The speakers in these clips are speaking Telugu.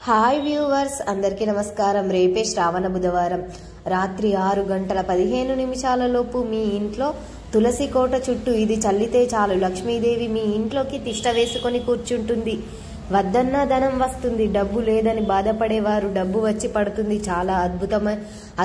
హాయ్ వ్యూవర్స్, అందరికీ నమస్కారం. రేపే శ్రావణ బుధవారం రాత్రి 6:15 మీ ఇంట్లో తులసి కోట చుట్టూ ఇది చల్లితే చాలు లక్ష్మీదేవి మీ ఇంట్లోకి తిష్ట వేసుకొని కూర్చుంటుంది. వద్దన్న ధనం వస్తుంది, డబ్బు లేదని బాధపడేవారు డబ్బు వచ్చి పడుతుంది. చాలా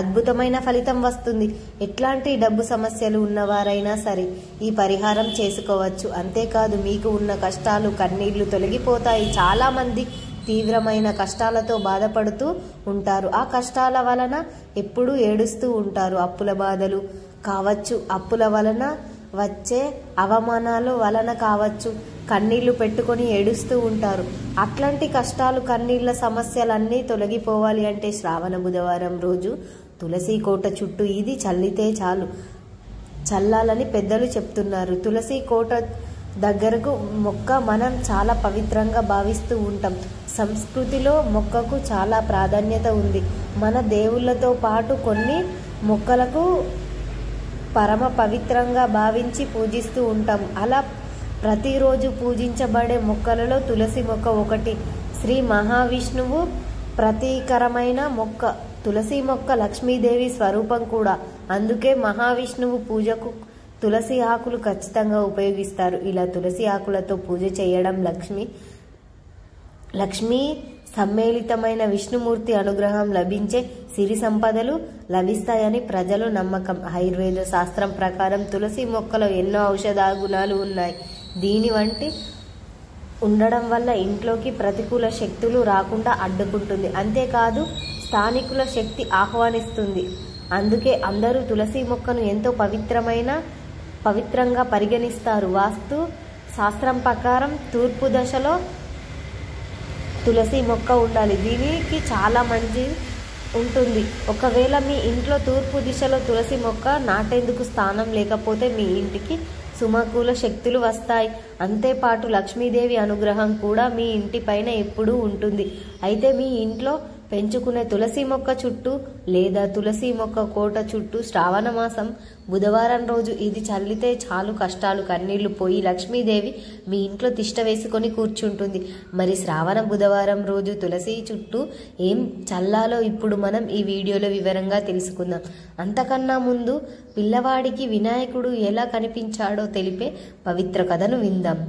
అద్భుతమైన ఫలితం వస్తుంది. ఎట్లాంటి డబ్బు సమస్యలు ఉన్నవారైనా సరే ఈ పరిహారం చేసుకోవచ్చు. అంతేకాదు, మీకు ఉన్న కష్టాలు కన్నీళ్లు తొలగిపోతాయి. చాలా మంది తీవ్రమైన కష్టాలతో బాధపడుతూ ఉంటారు. ఆ కష్టాల వలన ఎప్పుడూ ఏడుస్తూ ఉంటారు. అప్పుల బాధలు కావచ్చు, అప్పుల వలన వచ్చే అవమానాలు వలన కావచ్చు, కన్నీళ్లు పెట్టుకొని ఏడుస్తూ ఉంటారు. అట్లాంటి కష్టాలు కన్నీళ్ల సమస్యలన్నీ తొలగిపోవాలి అంటే శ్రావణ బుధవారం రోజు తులసి కోట చుట్టూ ఇది చల్లితే చాలు. చల్లాలని పెద్దలు చెప్తున్నారు. తులసి కోట దగ్గరకు మొక్క మనం చాలా పవిత్రంగా భావిస్తూ ఉంటాం. సంస్కృతిలో మొక్కకు చాలా ప్రాధాన్యత ఉంది. మన దేవుళ్ళతో పాటు కొన్ని మొక్కలకు పరమ పవిత్రంగా భావించి పూజిస్తూ ఉంటాం. అలా ప్రతిరోజు పూజించబడే మొక్కలలో తులసి మొక్క ఒకటి. శ్రీ మహావిష్ణువు ప్రతీకరమైన మొక్క. తులసి మొక్క లక్ష్మీదేవి స్వరూపం కూడా. అందుకే మహావిష్ణువు పూజకు తులసి ఆకులు ఖచ్చితంగా ఉపయోగిస్తారు. ఇలా తులసి ఆకులతో పూజ చేయడం లక్ష్మీ సమ్మేళితమైన విష్ణుమూర్తి అనుగ్రహం లభించే సిరి సంపదలు లభిస్తాయని ప్రజలు నమ్మకం. ఆయుర్వేద శాస్త్రం ప్రకారం తులసి మొక్కలో ఎన్నో ఔషధ గుణాలు ఉన్నాయి. దీని వంటి ఉండడం వల్ల ఇంట్లోకి ప్రతికూల శక్తులు రాకుండా అడ్డుకుంటుంది. అంతేకాదు, స్థానికుల శక్తి ఆహ్వానిస్తుంది. అందుకే అందరూ తులసి మొక్కను ఎంతో పవిత్రంగా పరిగణిస్తారు. వాస్తు శాస్త్రం ప్రకారం తూర్పు దశలో తులసి మొక్క ఉండాలి. దీనికి చాలా మంచి ఉంటుంది. ఒకవేళ మీ ఇంట్లో తూర్పు దిశలో తులసి మొక్క నాటేందుకు స్థానం లేకపోతే మీ ఇంటికి సుమకూల శక్తులు వస్తాయి. అంతేపాటు లక్ష్మీదేవి అనుగ్రహం కూడా మీ ఇంటి పైన ఎప్పుడూ ఉంటుంది. అయితే మీ ఇంట్లో పెంచుకునే తులసి మొక్క చుట్టూ లేదా తులసి మొక్క కోట చుట్టూ శ్రావణ మాసం బుధవారం రోజు ఇది చల్లితే చాలు కష్టాలు కన్నీళ్లు పోయి లక్ష్మీదేవి మీ ఇంట్లో తిష్ట వేసుకొని కూర్చుంటుంది. మరి శ్రావణ బుధవారం రోజు తులసి చుట్టూ ఏం చల్లాలో ఇప్పుడు మనం ఈ వీడియోలో వివరంగా తెలుసుకుందాం. అంతకన్నా ముందు పిల్లవాడికి వినాయకుడు ఎలా కనిపించాడో తెలిపే పవిత్ర కథను విందాం.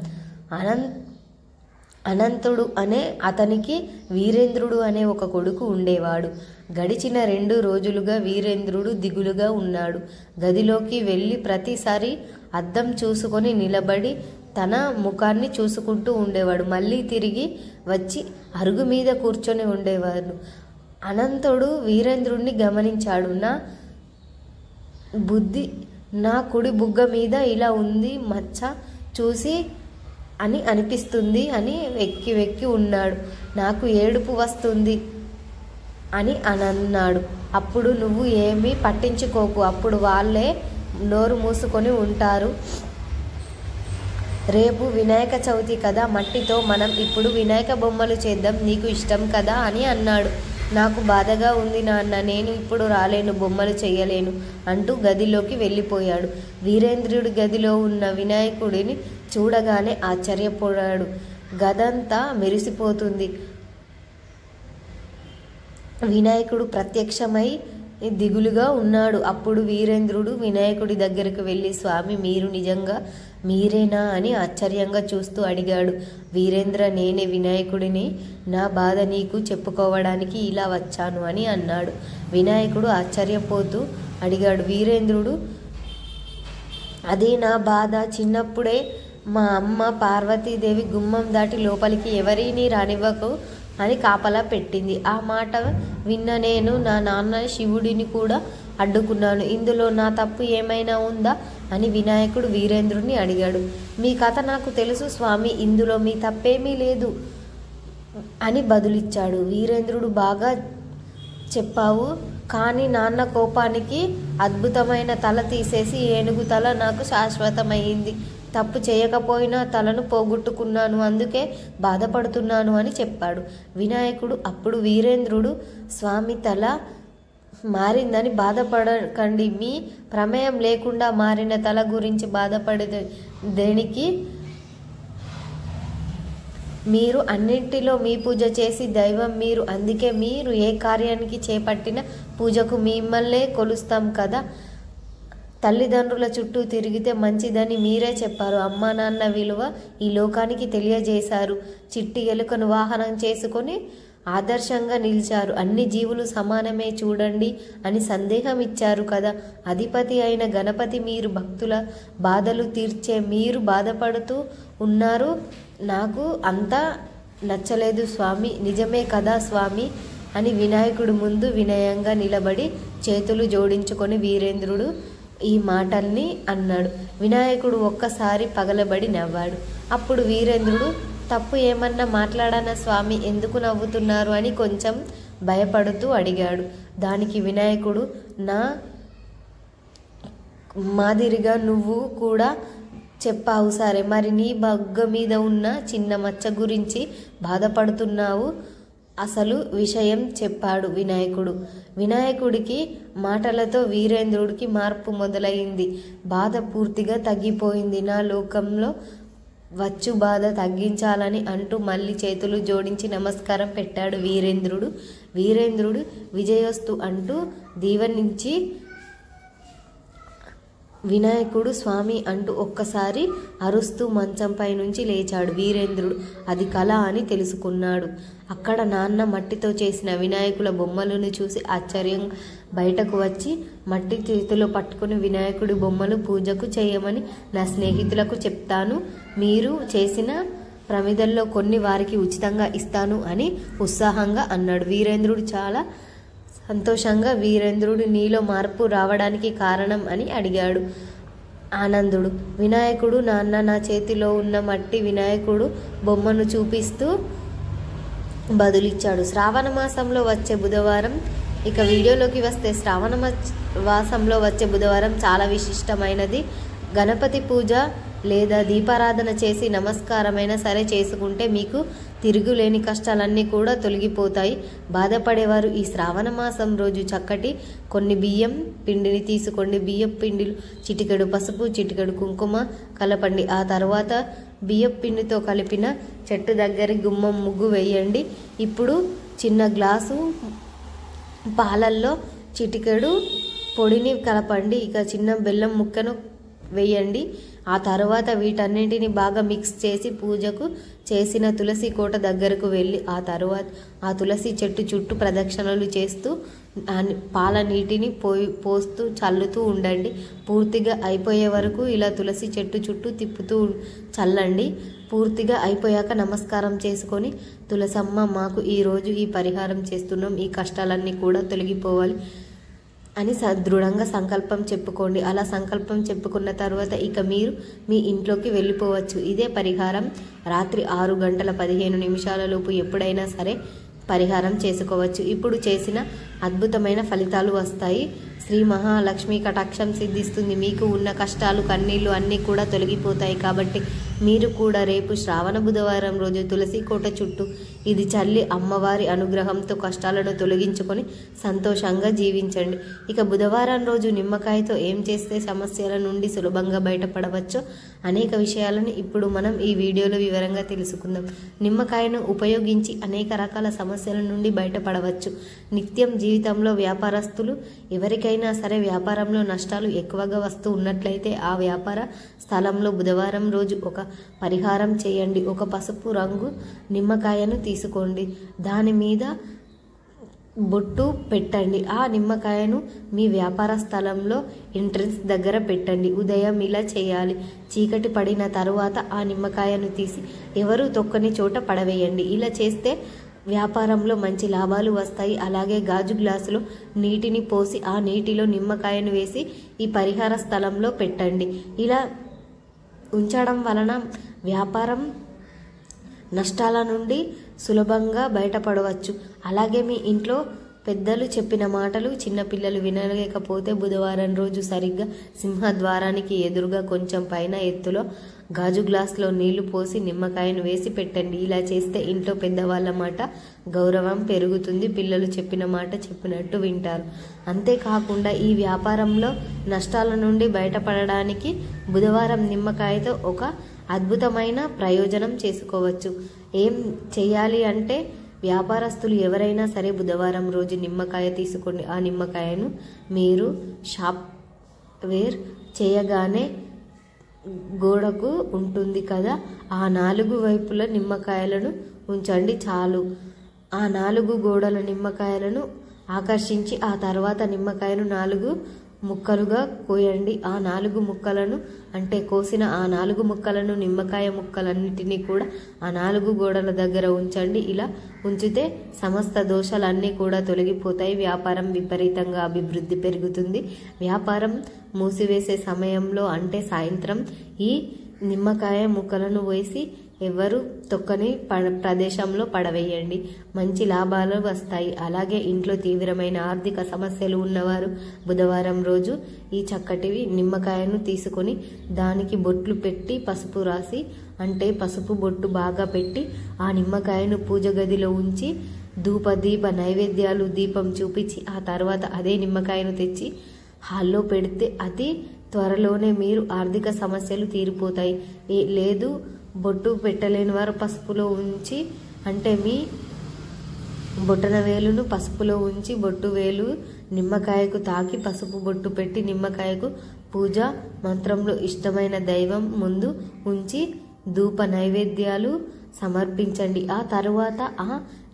అనంతుడు అనే అతనికి వీరేంద్రుడు అనే ఒక కొడుకు ఉండేవాడు. గడిచిన 2 రోజులుగా వీరేంద్రుడు దిగులుగా ఉన్నాడు. గదిలోకి వెళ్ళి ప్రతిసారి అద్దం చూసుకొని నిలబడి తన ముఖాన్ని చూసుకుంటూ ఉండేవాడు. మళ్ళీ తిరిగి వచ్చి అరుగు మీద కూర్చొని ఉండేవాడు. అనంతుడు వీరేంద్రుడిని గమనించాడు. నా కుడి బుగ్గ మీద ఇలా ఉంది మచ్చ చూసి అని అనిపిస్తుంది అని వెక్కి ఉన్నాడు. నాకు ఏడుపు వస్తుంది అని అన్నాడు. అప్పుడు నువ్వు ఏమీ పట్టించుకోకు, అప్పుడు వాళ్ళే నోరు మూసుకొని ఉంటారు. రేపు వినాయక చవితి కదా, మట్టితో మనం ఇప్పుడు వినాయక బొమ్మలు చేద్దాం, నీకు ఇష్టం కదా అని అన్నాడు. నాకు బాధగా ఉంది నాన్న, నేను ఇప్పుడు రాలేను, బొమ్మలు చేయలేను అంటూ గదిలోకి వెళ్ళిపోయాడు. వీరేంద్రుడి గదిలో ఉన్న వినాయకుడిని చూడగానే ఆశ్చర్యపోయాడు. గదంతా మెరిసిపోతుంది. వినాయకుడు ప్రత్యక్షమై దిగులుగా ఉన్నాడు. అప్పుడు వీరేంద్రుడు వినాయకుడి దగ్గరకు వెళ్ళి, స్వామి, మీరు నిజంగా మీరేనా అని ఆశ్చర్యంగా చూస్తూ అడిగాడు. వీరేంద్ర, నేనే వినాయకుడిని, నా బాధ నీకు చెప్పుకోవడానికి ఇలా వచ్చాను అని అన్నాడు. వినాయకుడు ఆశ్చర్యపోతూ అడిగాడు. వీరేంద్రుడు, అదే నా బాధ. చిన్నప్పుడే మా అమ్మ పార్వతీదేవి గుమ్మం దాటి లోపలికి ఎవరిని రానివ్వకు అని కాపలా పెట్టింది. ఆ మాట విన్న నేను నా నాన్న శివుడిని కూడా అడ్డుకున్నాను. ఇందులో నా తప్పు ఏమైనా ఉందా అని వినాయకుడు వీరేంద్రుడిని అడిగాడు. మీ కథ నాకు తెలుసు స్వామి, ఇందులో మీ తప్పేమీ లేదు అని బదులిచ్చాడు. వీరేంద్రుడు, బాగా చెప్పావు, కానీ నాన్న కోపానికి అద్భుతమైన తల తీసేసి ఏనుగు తల నాకు శాశ్వతమైంది. తప్పు చేయకపోయినా తలను పోగొట్టుకున్నాను, అందుకే బాధపడుతున్నాను అని చెప్పాడు వినాయకుడు. అప్పుడు వీరేంద్రుడు, స్వామి, తల మారిందని బాధపడకండి, మీ ప్రమేయం లేకుండా మారిన తల గురించి బాధపడే దేనికి మీరు అన్నింటిలో మీ పూజ చేసి దైవం మీరు, అందుకే మీరు ఏ కార్యానికి చేపట్టిన పూజకు మిమ్మల్నే కొలుస్తాం కదా. తల్లిదండ్రుల చుట్టూ తిరిగితే మంచిదని మీరే చెప్పారు. అమ్మా నాన్న విలువ ఈ లోకానికి తెలియజేశారు. చిట్టి ఎలుకను వాహనం చేసుకొని ఆదర్శంగా నిలిచారు. అన్ని జీవులు సమానమే చూడండి అని సందేహం ఇచ్చారు కదా. అధిపతి అయిన గణపతి మీరు, భక్తుల బాధలు తీర్చే మీరు బాధపడుతూ ఉన్నారు. నాకు అంతా నచ్చలేదు స్వామి. నిజమే కదా స్వామి అని వినాయకుడు ముందు వినయంగా నిలబడి చేతులు జోడించుకొని వీరేంద్రుడు ఈ మాటల్ని అన్నాడు. వినాయకుడు ఒక్కసారి పగలబడి నవ్వాడు. అప్పుడు వీరేంద్రుడు, తప్పు ఏమన్నా మాట్లాడానా స్వామి, ఎందుకు నవ్వుతున్నారు అని కొంచెం భయపడుతూ అడిగాడు. దానికి వినాయకుడు, నా మాదిరిగా నువ్వు కూడా చెప్పావు సరే, మరి నీ బగ్గ మీద ఉన్న చిన్న మచ్చ గురించి బాధపడుతున్నావు, అసలు విషయం చెప్పాడు వినాయకుడు. వినాయకుడికి మాటలతో వీరేంద్రుడికి మార్పు మొదలైంది. బాధ పూర్తిగా తగ్గిపోయింది. నా లోకంలో వచ్చు బాధ తగ్గించాలని అంటూ మళ్ళీ చేతులు జోడించి నమస్కారం పెట్టాడు వీరేంద్రుడు. వీరేంద్రుడు విజయోస్తు అంటూ దీవెనించి వినాయకుడు స్వామి అంటూ ఒక్కసారి అరుస్తూ మంచంపై నుంచి లేచాడు. వీరేంద్రుడు అది కళ అని తెలుసుకున్నాడు. అక్కడ నాన్న మట్టితో చేసిన వినాయకుల బొమ్మలను చూసి ఆశ్చర్యంగా బయటకు వచ్చి మట్టి చేతిలో పట్టుకుని, వినాయకుడి బొమ్మలు పూజకు చేయమని నా స్నేహితులకు చెప్తాను, మీరు చేసిన ప్రమిదల్లో కొన్ని వారికి ఉచితంగా ఇస్తాను అని ఉత్సాహంగా అన్నాడు. వీరేంద్రుడు చాలా సంతోషంగా, వీరేంద్రుడు నీలో మార్పు రావడానికి కారణం అని అడిగాడు ఆనందుడు. వినాయకుడు, నాన్న నా చేతిలో ఉన్న మట్టి వినాయకుడు బొమ్మను చూపిస్తూ బదులిచ్చాడు. శ్రావణ మాసంలో వచ్చే బుధవారం, ఇక వీడియోలోకి వస్తే శ్రావణ మాసంలో వచ్చే బుధవారం చాలా విశిష్టమైనది. గణపతి పూజ లేదా దీపారాధన చేసి నమస్కారమైనా సరే చేసుకుంటే మీకు తిరుగులేని కష్టాలన్నీ కూడా తొలగిపోతాయి. బాధపడేవారు ఈ శ్రావణ మాసం రోజు చక్కటి కొన్ని బియ్యం పిండిని తీసుకోండి. బియ్యం పిండిలో చిటికెడు పసుపు, చిటికెడు కుంకుమ కలపండి. ఆ తర్వాత బియ్యం పిండితో కలిపిన చెట్టు దగ్గర గుమ్మం ముగ్గు వేయండి. ఇప్పుడు చిన్న గ్లాసు పాలల్లో చిటికెడు పొడిని కలపండి. ఇక చిన్న బెల్లం ముక్కను వేయండి. ఆ తర్వాత వీటన్నింటిని బాగా మిక్స్ చేసి పూజకు చేసిన తులసి కోట దగ్గరకు వెళ్ళి ఆ తర్వాత ఆ తులసి చెట్టు చుట్టూ ప్రదక్షిణలు చేస్తూ పాల నీటిని పోస్తూ చల్లుతూ ఉండండి. పూర్తిగా అయిపోయే వరకు ఇలా తులసి చెట్టు చుట్టూ తిప్పుతూ చల్లండి. పూర్తిగా అయిపోయాక నమస్కారం చేసుకొని, తులసమ్మ మాకు ఈరోజు ఈ పరిహారం చేస్తున్నాం, ఈ కష్టాలన్నీ కూడా తొలగిపోవాలి అని దృఢంగా సంకల్పం చెప్పుకోండి. అలా సంకల్పం చెప్పుకున్న తర్వాత ఇక మీరు మీ ఇంట్లోకి వెళ్ళిపోవచ్చు. ఇదే పరిహారం రాత్రి 6:15 ఎప్పుడైనా సరే పరిహారం చేసుకోవచ్చు. ఇప్పుడు చేసిన అద్భుతమైన ఫలితాలు వస్తాయి. శ్రీ మహాలక్ష్మి కటాక్షం సిద్ధిస్తుంది. మీకు ఉన్న కష్టాలు, కన్నీళ్లు అన్నీ కూడా తొలగిపోతాయి. కాబట్టి మీరు కూడా రేపు శ్రావణ బుధవారం రోజు తులసి కోట చుట్టూ ఇది చల్లి అమ్మవారి అనుగ్రహంతో కష్టాలను తొలగించుకొని సంతోషంగా జీవించండి. ఇక బుధవారం రోజు నిమ్మకాయతో ఏం చేస్తే సమస్యల నుండి సులభంగా బయటపడవచ్చో అనేక విషయాలను ఇప్పుడు మనం ఈ వీడియోలో వివరంగా తెలుసుకుందాం. నిమ్మకాయను ఉపయోగించి అనేక రకాల సమస్యల నుండి బయటపడవచ్చు. నిత్యం జీవితంలో వ్యాపారస్తులు ఎవరికైనా సరే వ్యాపారంలో నష్టాలు ఎక్కువగా వస్తూ ఉన్నట్లయితే ఆ వ్యాపార స్థలంలో బుధవారం రోజు ఒక పరిహారం చేయండి. ఒక పసుపు రంగు నిమ్మకాయను తీసుకోండి. దాని మీద బొట్టు పెట్టండి. ఆ నిమ్మకాయను మీ వ్యాపార స్థలంలో ఎంట్రన్స్ దగ్గర పెట్టండి. ఉదయం ఇలా చేయాలి. చీకటి పడిన తరువాత ఆ నిమ్మకాయను తీసి ఎవరు తొక్కని చోట పడవేయండి. ఇలా చేస్తే వ్యాపారంలో మంచి లాభాలు వస్తాయి. అలాగే గాజు గ్లాసులో నీటిని పోసి ఆ నీటిలో నిమ్మకాయను వేసి ఈ పరిహార స్థలంలో పెట్టండి. ఇలా ఉంచడం వలన వ్యాపారం నష్టాల నుండి సులభంగా బయటపడవచ్చు. అలాగే మీ ఇంట్లో పెద్దలు చెప్పిన మాటలు చిన్నపిల్లలు వినలేకపోతే బుధవారం రోజు సరిగ్గా సింహద్వారానికి ఎదురుగా కొంచెం పైన ఎత్తులో గాజు గ్లాసులో నీళ్లు పోసి నిమ్మకాయను వేసి పెట్టండి. ఇలా చేస్తే ఇంట్లో పెద్దవాళ్ళ మాట గౌరవం పెరుగుతుంది. పిల్లలు చెప్పిన మాట చెప్పినట్టు వింటారు. అంతేకాకుండా ఈ వ్యాపారంలో నష్టాల నుండి బయటపడడానికి బుధవారం నిమ్మకాయతో ఒక అద్భుతమైన ప్రయోజనం చేసుకోవచ్చు. ఏం చేయాలి అంటే వ్యాపారస్తులు ఎవరైనా సరే బుధవారం రోజు నిమ్మకాయ తీసుకోండి. ఆ నిమ్మకాయను మీరు షాప్ వేర్ చేయగానే గోడకు ఉంటుంది కదా, ఆ 4 వైపుల నిమ్మకాయలను ఉంచండి చాలు. ఆ 4 గోడల నిమ్మకాయలను ఆకర్షించి ఆ తర్వాత నిమ్మకాయను 4 ముక్కలుగా కోయండి. ఆ 4 ముక్కలను అంటే కోసిన ఆ 4 ముక్కలను నిమ్మకాయ ముక్కలన్నిటినీ కూడా ఆ 4 గోడల దగ్గర ఉంచండి. ఇలా ఉంచితే సమస్త దోషాలన్నీ కూడా తొలగిపోతాయి. వ్యాపారం విపరీతంగా అభివృద్ధి పెరుగుతుంది. వ్యాపారం మూసివేసే సమయంలో అంటే సాయంత్రం ఈ నిమ్మకాయ ముక్కలను వేసి ఎవరు తొక్కని ప్రదేశంలో పడవేయండి. మంచి లాభాలు వస్తాయి. అలాగే ఇంట్లో తీవ్రమైన ఆర్థిక సమస్యలు ఉన్నవారు బుధవారం రోజు ఈ చక్కటివి నిమ్మకాయను తీసుకొని దానికి బొట్లు పెట్టి పసుపు రాసి అంటే పసుపు బొట్టు బాగా పెట్టి ఆ నిమ్మకాయను పూజ గదిలో ఉంచి దీప నైవేద్యాలు దీపం చూపించి ఆ తర్వాత అదే నిమ్మకాయను తెచ్చి హాల్లో పెడితే అతి త్వరలోనే మీరు ఆర్థిక సమస్యలు తీరిపోతాయి. లేదు బొట్టు పెట్టలేని వారు పసుపులో ఉంచి అంటే మీ బొట్టన వేలును పసుపులో ఉంచి బొట్టు వేలు నిమ్మకాయకు తాకి పసుపు బొట్టు పెట్టి నిమ్మకాయకు పూజ మంత్రంలో ఇష్టమైన దైవం ముందు ఉంచి ధూప నైవేద్యాలు సమర్పించండి. ఆ తరువాత ఆ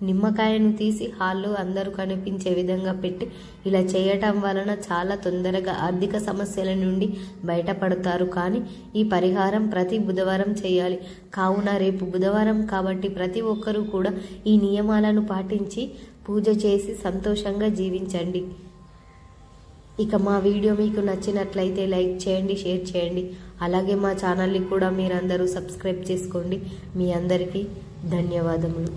నిమ్మకాయను తీసి హాల్లో అందరూ కనిపించే విధంగా పెట్టి ఇలా చేయటం వలన చాలా తొందరగా ఆర్థిక సమస్యల నుండి బయటపడతారు. కానీ ఈ పరిహారం ప్రతి బుధవారం చేయాలి. కావున రేపు బుధవారం కాబట్టి ప్రతి ఒక్కరూ కూడా ఈ నియమాలను పాటించి పూజ చేసి సంతోషంగా జీవించండి. ఇక మా వీడియో మీకు నచ్చినట్లయితే లైక్ చేయండి, షేర్ చేయండి. అలాగే మా ఛానల్ని కూడా మీరందరూ సబ్స్క్రైబ్ చేసుకోండి. మీ అందరికీ ధన్యవాదములు.